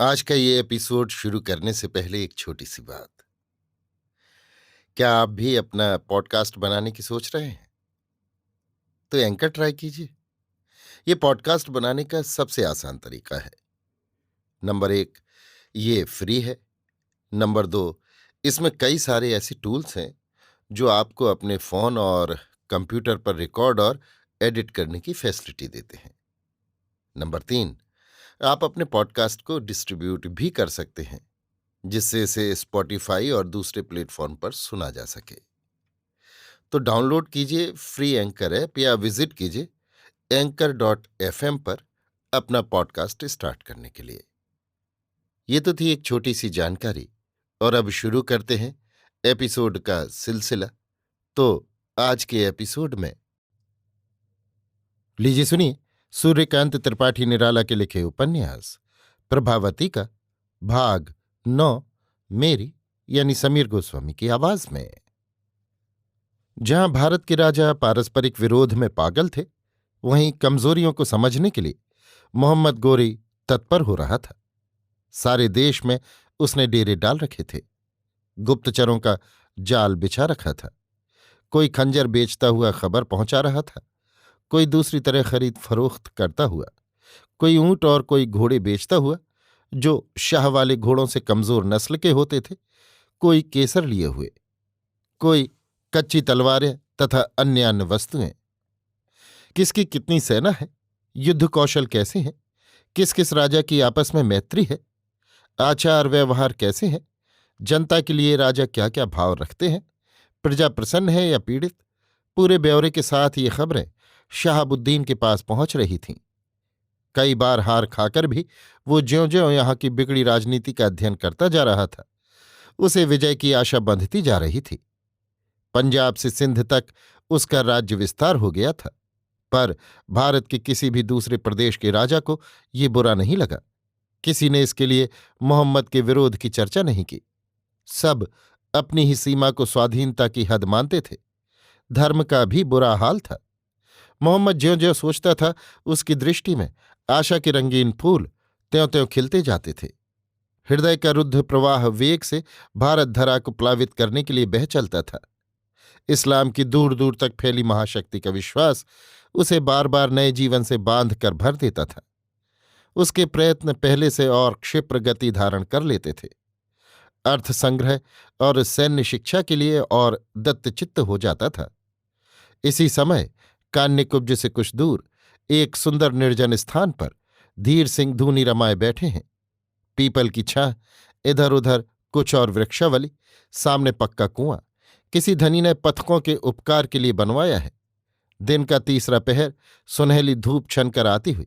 आज का ये एपिसोड शुरू करने से पहले एक छोटी सी बात। क्या आप भी अपना पॉडकास्ट बनाने की सोच रहे हैं? तो एंकर ट्राई कीजिए। ये पॉडकास्ट बनाने का सबसे आसान तरीका है। नंबर 1, ये फ्री है। नंबर 2, इसमें कई सारे ऐसे टूल्स हैं जो आपको अपने फोन और कंप्यूटर पर रिकॉर्ड और एडिट करने की फैसिलिटी देते हैं। नंबर 3, आप अपने पॉडकास्ट को डिस्ट्रीब्यूट भी कर सकते हैं, जिससे इसे स्पॉटिफाई और दूसरे प्लेटफॉर्म पर सुना जा सके। तो डाउनलोड कीजिए फ्री एंकर ऐप या विजिट कीजिए anchor.fm पर अपना पॉडकास्ट स्टार्ट करने के लिए। ये तो थी एक छोटी सी जानकारी, और अब शुरू करते हैं एपिसोड का सिलसिला। तो आज के एपिसोड में लीजिए सुनिए सूर्यकांत त्रिपाठी निराला के लिखे उपन्यास प्रभावती का भाग 9, मेरी यानी समीर गोस्वामी की आवाज में। जहां भारत के राजा पारस्परिक विरोध में पागल थे, वहीं कमजोरियों को समझने के लिए मोहम्मद गोरी तत्पर हो रहा था। सारे देश में उसने डेरे डाल रखे थे, गुप्तचरों का जाल बिछा रखा था। कोई खंजर बेचता हुआ खबर पहुंचा रहा था, कोई दूसरी तरह खरीद फरोख्त करता हुआ, कोई ऊंट और कोई घोड़े बेचता हुआ जो शाह वाले घोड़ों से कमजोर नस्ल के होते थे, कोई केसर लिए हुए, कोई कच्ची तलवारें तथा अन्य वस्तुएं। किसकी कितनी सेना है, युद्ध कौशल कैसे हैं, किस किस राजा की आपस में मैत्री है, आचार व्यवहार कैसे हैं, जनता के लिए राजा क्या क्या भाव रखते हैं, प्रजा प्रसन्न है या पीड़ित, पूरे ब्यौरे के साथ ये खबरें शहाबुद्दीन के पास पहुंच रही थीं। कई बार हार खाकर भी वो ज्यों-ज्यों यहाँ की बिगड़ी राजनीति का अध्ययन करता जा रहा था, उसे विजय की आशा बंधती जा रही थी। पंजाब से सिंध तक उसका राज्य विस्तार हो गया था, पर भारत के किसी भी दूसरे प्रदेश के राजा को ये बुरा नहीं लगा। किसी ने इसके लिए मोहम्मद के विरोध की चर्चा नहीं की। सब अपनी ही सीमा को स्वाधीनता की हद मानते थे। धर्म का भी बुरा हाल था। मोहम्मद ज्यों-ज्यों सोचता था, उसकी दृष्टि में आशा के रंगीन फूल त्यों-त्यों खिलते जाते थे। हृदय का रुद्ध प्रवाह वेग से भारत धरा को प्लावित करने के लिए बह चलता था। इस्लाम की दूर दूर तक फैली महाशक्ति का विश्वास उसे बार बार नए जीवन से बांध कर भर देता था। उसके प्रयत्न पहले से और क्षिप्र गति धारण कर लेते थे। अर्थ संग्रह और सैन्य शिक्षा के लिए और दत्तचित्त हो जाता था। इसी समय कान्यकुब्ज से कुछ दूर एक सुंदर निर्जन स्थान पर धीर सिंह धूनी रमाए बैठे हैं। पीपल की छाह, इधर उधर कुछ और वृक्षावली, सामने पक्का कुआं किसी धनी ने पथकों के उपकार के लिए बनवाया है। दिन का तीसरा पहर, सुनहली धूप छनकर आती हुई,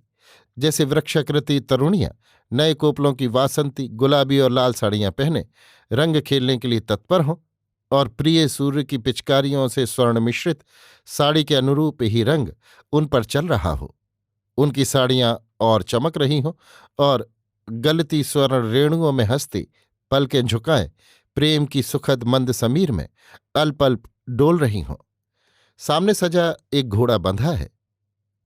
जैसे वृक्षाकृति तरुणियां नए कोपलों की वासंती गुलाबी और लाल साड़ियां पहने रंग खेलने के लिए तत्पर हों, और प्रिय सूर्य की पिचकारियों से स्वर्ण मिश्रित साड़ी के अनुरूप ही रंग उन पर चल रहा हो। उनकी साड़ियां और चमक रही हों, और गलती स्वर्ण रेणुओं में हंसती पलकें झुकाए प्रेम की सुखद मंद समीर में अल्प अल्प डोल रही हों। सामने सजा एक घोड़ा बंधा है।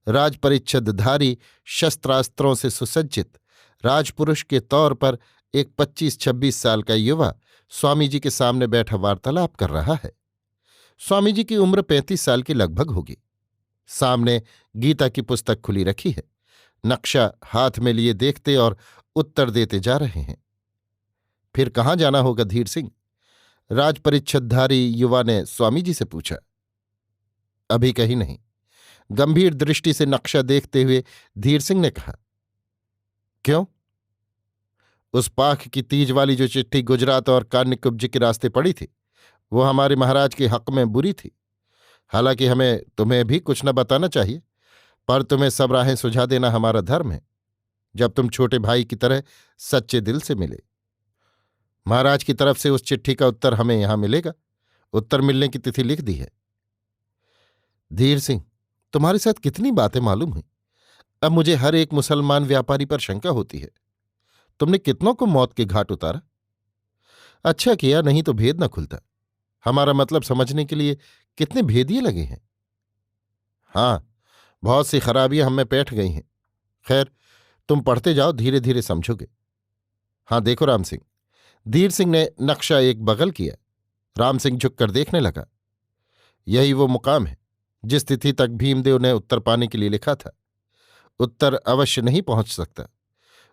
राजपरिच्छदधारी, शस्त्रास्त्रों से सुसज्जित राजपुरुष के तौर पर एक 25-26 साल का युवा स्वामी जी के सामने बैठा वार्तालाप कर रहा है। स्वामी जी की उम्र 35 साल की लगभग होगी। सामने गीता की पुस्तक खुली रखी है। नक्शा हाथ में लिए देखते और उत्तर देते जा रहे हैं। फिर कहाँ जाना होगा धीर सिंह? राजपरिच्छदधारी युवा ने स्वामी जी से पूछा। अभी कहीं नहीं, गंभीर दृष्टि से नक्शा देखते हुए धीर सिंह ने कहा। क्यों? उस पाख की तीज वाली जो चिट्ठी गुजरात और कान्यकुब्ज के रास्ते पड़ी थी, वो हमारे महाराज के हक में बुरी थी। हालांकि हमें तुम्हें भी कुछ न बताना चाहिए, पर तुम्हें सब राहें सुझा देना हमारा धर्म है, जब तुम छोटे भाई की तरह सच्चे दिल से मिले। महाराज की तरफ से उस चिट्ठी का उत्तर हमें यहां मिलेगा। उत्तर मिलने की तिथि लिख दी है। धीर सिंह, तुम्हारे साथ कितनी बातें मालूम हुई। अब मुझे हर एक मुसलमान व्यापारी पर शंका होती है। तुमने कितनों को मौत के घाट उतारा। अच्छा किया, नहीं तो भेद न खुलता। हमारा मतलब समझने के लिए कितने भेदिए लगे हैं। हाँ, बहुत सी खराबियां हम में पैठ गई हैं। खैर, तुम पढ़ते जाओ, धीरे धीरे समझोगे। हाँ देखो राम सिंह। धीर सिंह ने नक्शा एक बगल किया। राम सिंह झुककर देखने लगा। यही वो मुकाम है जिस तिथि तक भीमदेव ने उत्तर पाने के लिए लिखा था। उत्तर अवश्य नहीं पहुंच सकता।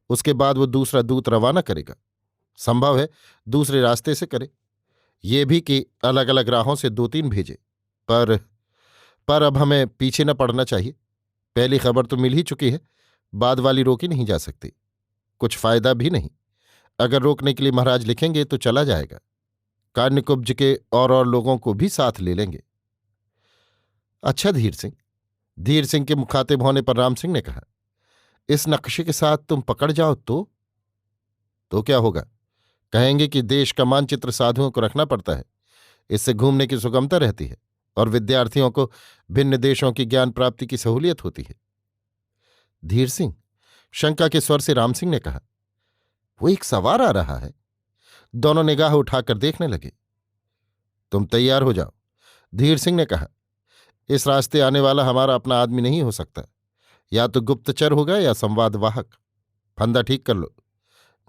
उसके बाद वो दूसरा दूत रवाना करेगा। संभव है दूसरे रास्ते से करे, ये भी कि अलग अलग राहों से 2-3 भेजे। पर अब हमें पीछे न पड़ना चाहिए। पहली खबर तो मिल ही चुकी है, बाद वाली रोकी नहीं जा सकती। कुछ फायदा भी नहीं। अगर रोकने के लिए महाराज लिखेंगे तो चला जाएगा। कान्यकुब्ज के और लोगों को भी साथ ले लेंगे। अच्छा धीर सिंह के मुखातिब होने पर राम सिंह ने कहा, इस नक्शे के साथ तुम पकड़ जाओ तो क्या होगा? कहेंगे कि देश का मानचित्र साधुओं को रखना पड़ता है, इससे घूमने की सुगमता रहती है और विद्यार्थियों को भिन्न देशों की ज्ञान प्राप्ति की सहूलियत होती है। धीर सिंह, शंका के स्वर से राम सिंह ने कहा, वो एक सवार आ रहा है। दोनों निगाह उठाकर देखने लगे। तुम तैयार हो जाओ, धीर सिंह ने कहा। इस रास्ते आने वाला हमारा अपना आदमी नहीं हो सकता। या तो गुप्तचर होगा या संवादवाहक। फंदा ठीक कर लो,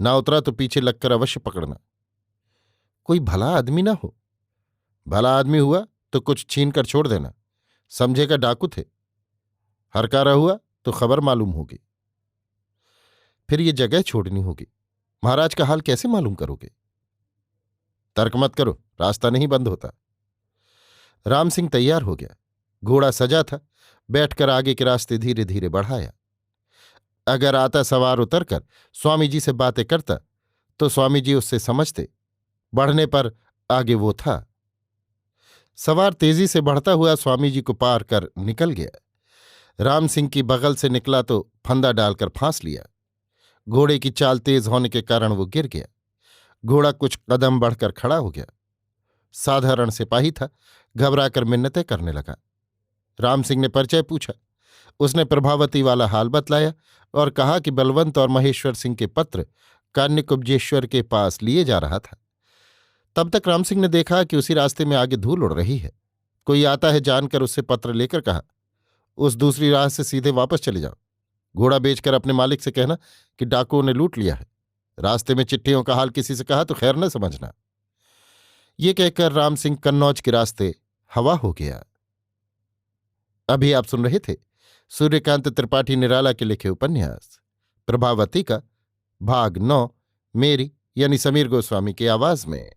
ना उतरा तो पीछे लगकर अवश्य पकड़ना। कोई भला आदमी ना हो। भला आदमी हुआ तो कुछ छीन कर छोड़ देना, समझेगा डाकू थे। हरकारा हुआ तो खबर मालूम होगी। फिर ये जगह छोड़नी होगी। महाराज का हाल कैसे मालूम करोगे? तर्क मत करो, रास्ता नहीं बंद होता। राम सिंह तैयार हो गया। घोड़ा सजा था। बैठकर आगे के रास्ते धीरे धीरे बढ़ाया। अगर आता सवार उतरकर स्वामी जी से बातें करता तो स्वामी जी उससे समझते। बढ़ने पर आगे वो था। सवार तेजी से बढ़ता हुआ स्वामी जी को पार कर निकल गया। राम सिंह की बगल से निकला तो फंदा डालकर फांस लिया। घोड़े की चाल तेज होने के कारण वो गिर गया। घोड़ा कुछ कदम बढ़कर खड़ा हो गया। साधारण सिपाही था, घबराकर मिन्नतें करने लगा। राम सिंह ने परिचय पूछा। उसने प्रभावती वाला हाल बतलाया और कहा कि बलवंत और महेश्वर सिंह के पत्र कान्यकुब्जेश्वर के पास लिए जा रहा था। तब तक राम सिंह ने देखा कि उसी रास्ते में आगे धूल उड़ रही है। कोई आता है जानकर उससे पत्र लेकर कहा, उस दूसरी राह से सीधे वापस चले जाओ। घोड़ा बेचकर अपने मालिक से कहना कि डाकुओं ने लूट लिया है। रास्ते में चिट्ठियों का हाल किसी से कहा तो खैर न समझना। ये कहकर राम सिंह कन्नौज के रास्ते हवा हो गया। अभी आप सुन रहे थे सूर्यकांत त्रिपाठी निराला के लिखे उपन्यास प्रभावती का भाग 9 मेरी यानी समीर गोस्वामी की आवाज में।